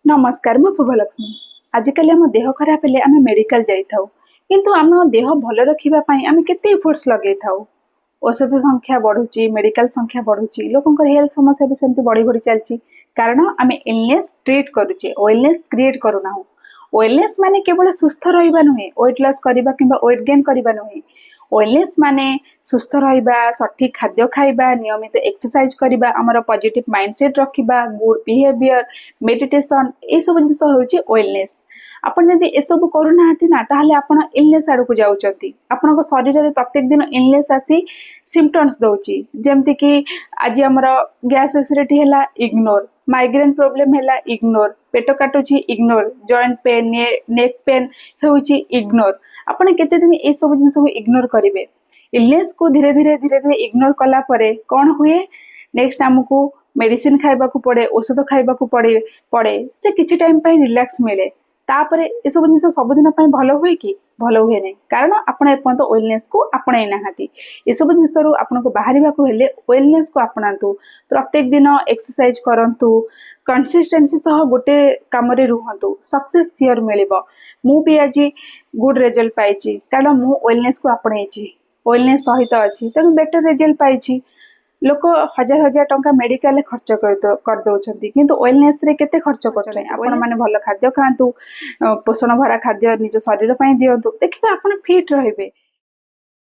नमस्कार मु शुभलक्ष्मी। आजिकल आम देह खराब हेले आम मेडिकल जाइथाउ किंतु आम देह भल रखिबा पई आम केते एफर्ट्स लगे थाउ। औषध संख्या बढ़ुची, मेडिकल संख्या बढ़ुची, लोकंकर हेल्थ समस्या भी सेमती बढ़ी बढ़ी चलची। कारण आम इलनेस ट्रीट करूचे, वेलनेस क्रिएट करूना। वेलनेस माने केवल सुस्थ रहिबा नुहे, वेट लॉस करिबा किंबा वेट गेन करिबा नुहे। वेलनेस माने सुस्थ रहिबा, सठिक खाद्य खाइबा, नियमित एक्सरसाइज करिबा, हमर पॉजिटिव माइंडसेट रखिबा, गुड बिहेवियर, मेडिटेशन, ए सब जिंस होउची वेलनेस। आपण यदि ए सब करूना ना ताहले आपण इलनेस आड़ को जाउचंती। आपनको शरीर रे प्रत्येक दिन इलनेस आसी सिम्पटम्स दउची, जेमति कि आज हमर गैस एसिडिटी हैला इग्नोर, माइग्रेन प्रॉब्लम हैला इग्नोर, पेट काटुची ignore, joint pain, neck pain होउची इग्नोर। आपण केते दिन ए सब जिंस को इग्नोर करिवे। इलनेस को धीरे धीरे इग्नोर कला परे कोन हुए, नेक्स्ट हमकु मेडिसिन खाइबा को पड़े, औषध खाइबा को पड़े से किछि टाइम पय रिलैक्स मिले। तापरे ए सब जिंस सब दिन पय भलो हुए कि भलो हुए नै, कारण आपण एपंत वेलनेस को आपणै नाहाती। ए सब जिंस रु आपनको बाहरिबा को हेले वेलनेस को आपणांतु। प्रत्येक दिन एक्सरसाइज करंतु, कंसिस्टेंसी सह गोटे काम रे रुहंतु, सक्सेस सियर मिलिबो। मु भी आज गुड रिजल्ट पाइछि कारण मु वेलनेस को आपणैछि, वेलनेस सहित अछि, तेणु बेटर रिजल्ट पाइछि। लोक हजार हजार टंका मेडिकल खर्च कर दउछंती किंतु वेलनेस रे केते खर्च करछै। आपण माने भल खाद्य खांतु, पोषण भरा खाद्य निज शरीर पय दियंतु, देखिबा आपण फिट रहिबे।